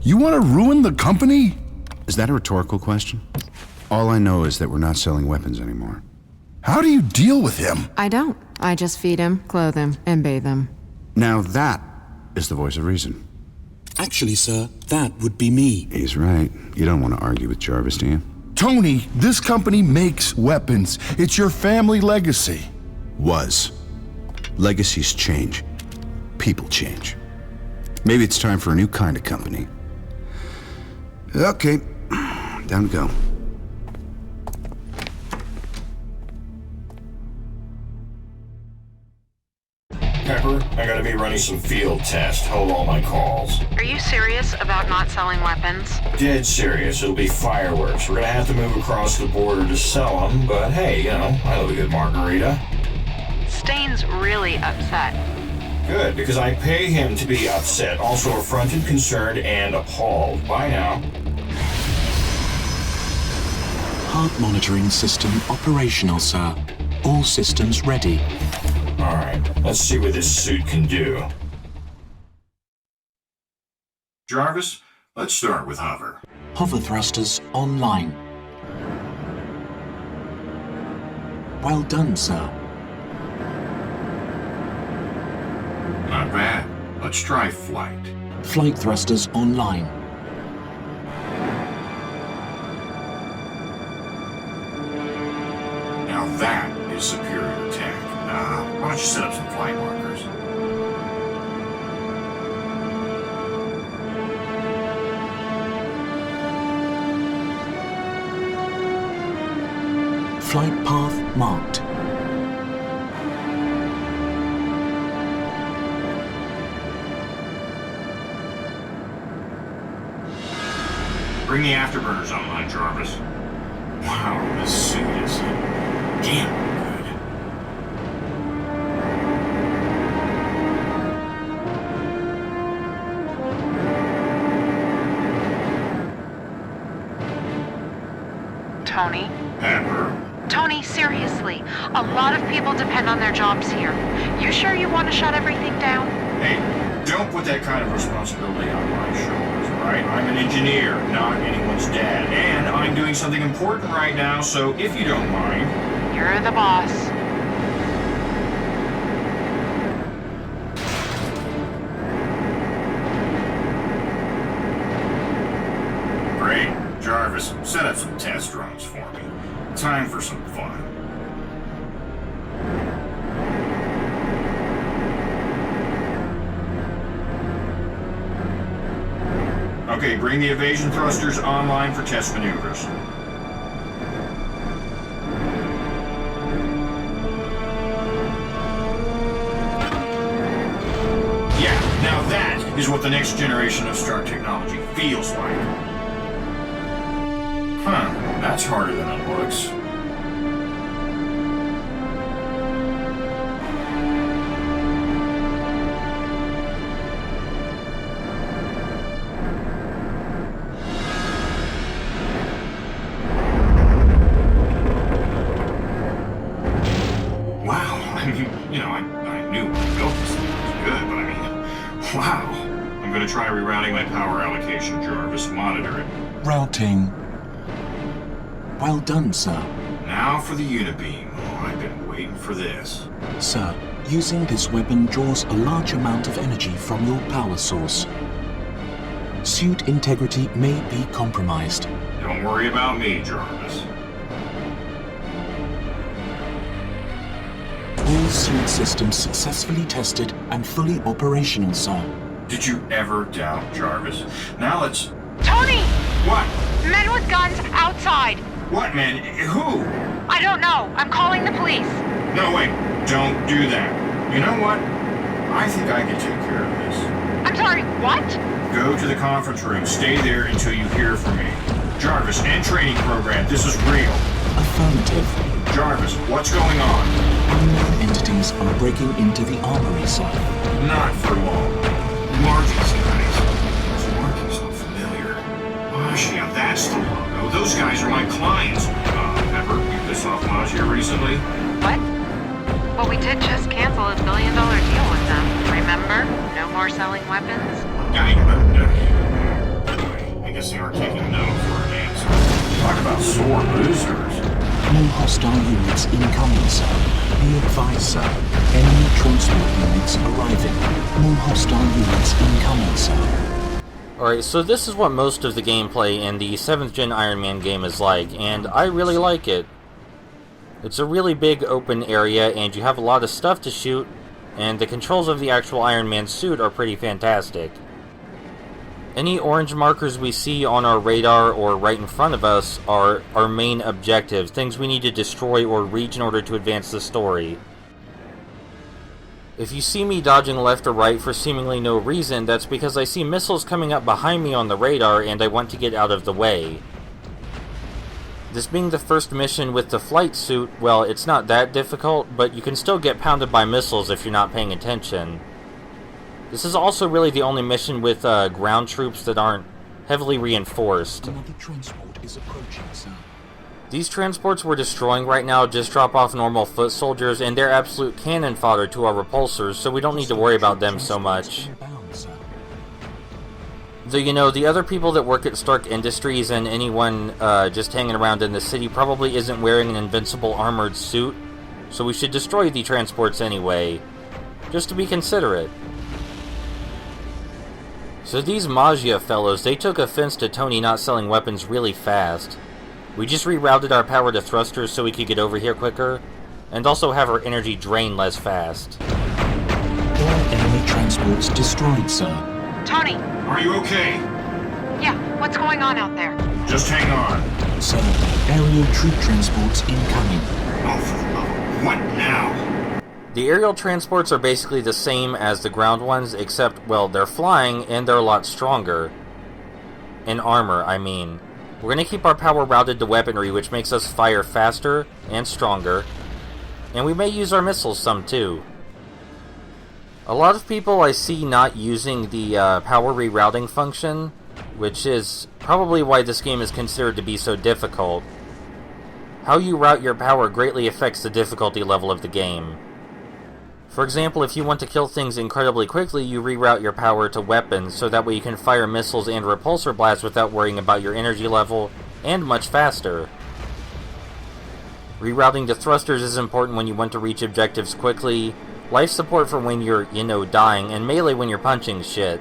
You want to ruin the company? Is that a rhetorical question? All I know is that we're not selling weapons anymore. How do you deal with him? I don't. I just feed him, clothe him, and bathe him. Now that is the voice of reason. Actually, sir, that would be me. He's right. You don't want to argue with Jarvis, do you? Tony, this company makes weapons. It's your family legacy. Was. Legacies change. People change. Maybe it's time for a new kind of company. Okay, down we go. Pepper, I gotta be running some field tests. Hold all my calls. Are you serious about not selling weapons? Dead serious. It'll be fireworks. We're gonna have to move across the border to sell them, but hey, you know, I love a good margarita. Stain's really upset. Good, because I pay him to be upset, also affronted, concerned, and appalled. Bye now. Heart monitoring system operational, sir. All systems ready. Alright, let's see what this suit can do. Jarvis, let's start with hover. Hover thrusters online. Well done, sir. Not bad. Let's try flight. Flight thrusters online. Now that is superior tech. Why don't you set up some flight markers? Flight path marked. Bring the afterburners online, Jarvis. Wow, this suit is damn good. Tony? Pepper. Tony, seriously. A lot of people depend on their jobs here. You sure you want to shut everything down? Hey, don't put that kind of responsibility on my shoulders, all right? I'm an engineer, not anyone's dad. And I'm doing something important right now, so if you don't mind... You're the boss. Great. Jarvis, set up some test drones for me. Time for some fun. Okay, bring the evasion thrusters online for test maneuvers. Yeah, now that is what the next generation of star technology feels like. Huh, that's harder than it looks. I knew when I built this thing was good, but I mean, wow. I'm gonna try rerouting my power allocation, Jarvis. Monitor it. Routing. Well done, sir. Now for the Unibeam. Oh, I've been waiting for this. Sir, using this weapon draws a large amount of energy from your power source. Suit integrity may be compromised. Don't worry about me, Jarvis. All suit systems successfully tested and fully operational, sir. Did you ever doubt Jarvis? Now let's... Tony! What? Men with guns outside! What, man? Who? I don't know. I'm calling the police. No, wait. Don't do that. You know what? I think I can take care of this. I'm sorry, what? Go to the conference room. Stay there until you hear from me. Jarvis, end training program. This is real. Affirmative. Jarvis, what's going on? Unknown entities are breaking into the armory, sir. Not for long. Who are these guys? Those markings look familiar. Gosh, yeah, that's the logo. Those guys are my clients. Pepper, you pissed off Maj here recently? What? Well, we did just cancel a $1 billion deal with them. Remember? No more selling weapons. Sore losers. No hostile units incoming, sir. Be advised, sir. Enemy transport units arriving. No hostile units incoming, sir. Alright, so this is what most of the gameplay in the 7th Gen Iron Man game is like, and I really like it. It's a really big open area, and you have a lot of stuff to shoot, and the controls of the actual Iron Man suit are pretty fantastic. Any orange markers we see on our radar or right in front of us are our main objectives, things we need to destroy or reach in order to advance the story. If you see me dodging left or right for seemingly no reason, that's because I see missiles coming up behind me on the radar and I want to get out of the way. This being the first mission with the flight suit, well, it's not that difficult, but you can still get pounded by missiles if you're not paying attention. This is also really the only mission with ground troops that aren't heavily reinforced. Another transport is approaching, sir. These transports we're destroying right now just drop off normal foot soldiers, and they're absolute cannon fodder to our repulsors, so we don't need to worry about them so much. Though, you know, the other people that work at Stark Industries and anyone just hanging around in the city probably isn't wearing an invincible armored suit, so we should destroy the transports anyway, just to be considerate. So these Magia fellows, they took offense to Tony not selling weapons really fast. We just rerouted our power to thrusters so we could get over here quicker, and also have our energy drain less fast. All enemy transports destroyed, sir. Tony! Are you okay? Yeah, what's going on out there? Just hang on. Sir, aerial troop transports incoming. Oh, what now? The aerial transports are basically the same as the ground ones, except, well, they're flying and they're a lot stronger. In armor, I mean. We're going to keep our power routed to weaponry, which makes us fire faster and stronger. And we may use our missiles some too. A lot of people I see not using the power rerouting function, which is probably why this game is considered to be so difficult. How you route your power greatly affects the difficulty level of the game. For example, if you want to kill things incredibly quickly, you reroute your power to weapons, so that way you can fire missiles and repulsor blasts without worrying about your energy level, and much faster. Rerouting to thrusters is important when you want to reach objectives quickly, life support for when you're, you know, dying, and melee when you're punching shit.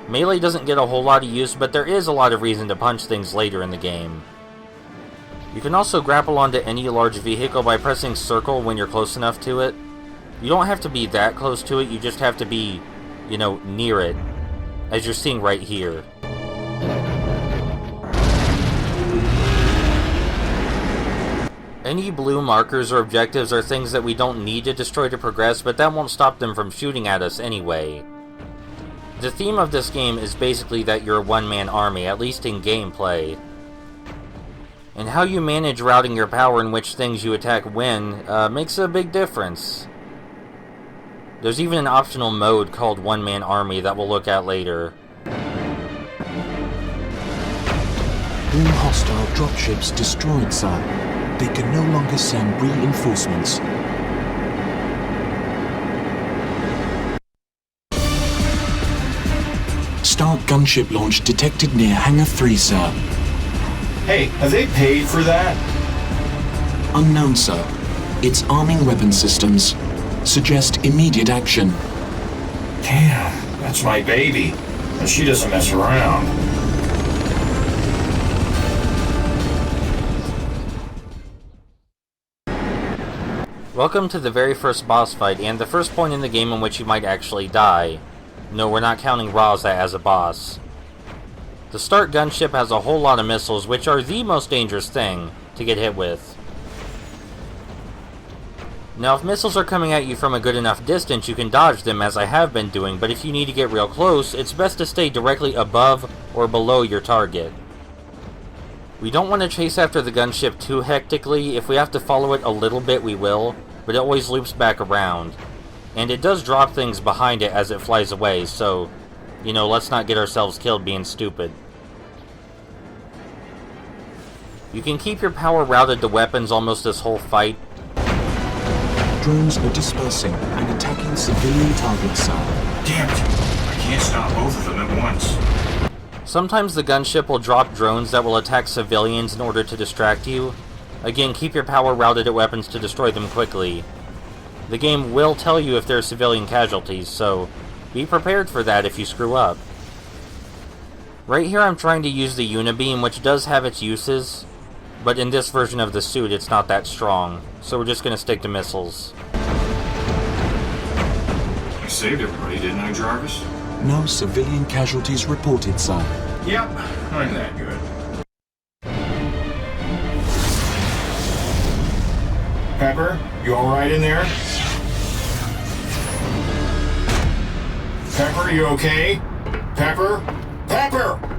Melee doesn't get a whole lot of use, but there is a lot of reason to punch things later in the game. You can also grapple onto any large vehicle by pressing circle when you're close enough to it. You don't have to be that close to it, you just have to be, you know, near it, as you're seeing right here. Any blue markers or objectives are things that we don't need to destroy to progress, but that won't stop them from shooting at us anyway. The theme of this game is basically that you're a one-man army, at least in gameplay. And how you manage routing your power and which things you attack when makes a big difference. There's even an optional mode called One Man Army that we'll look at later. All hostile dropships destroyed, sir. They can no longer send reinforcements. Stark gunship launch detected near Hangar 3, sir. Hey, have they paid for that? Unknown, sir. It's arming weapon systems. Suggest immediate action. Damn, that's my baby. And she doesn't mess around. Welcome to the very first boss fight, and the first point in the game in which you might actually die. No, we're not counting Raza as a boss. The Stark gunship has a whole lot of missiles, which are the most dangerous thing to get hit with. Now, if missiles are coming at you from a good enough distance, you can dodge them, as I have been doing, but if you need to get real close, it's best to stay directly above or below your target. We don't want to chase after the gunship too hectically. If we have to follow it a little bit, we will, but it always loops back around. And it does drop things behind it as it flies away, so, you know, let's not get ourselves killed being stupid. You can keep your power routed to weapons almost this whole fight. Drones are dispersing and attacking civilian targets, sir. Damn it. I can't stop both of them at once. Sometimes the gunship will drop drones that will attack civilians in order to distract you. Again, keep your power routed at weapons to destroy them quickly. The game will tell you if there are civilian casualties, so be prepared for that if you screw up. Right here I'm trying to use the Unibeam, which does have its uses, but in this version of the suit it's not that strong, so we're just going to stick to missiles. I saved everybody, didn't I, Jarvis? No civilian casualties reported, sir. Yep, I'm that good. Pepper, you alright in there? Pepper, you okay? Pepper? Pepper!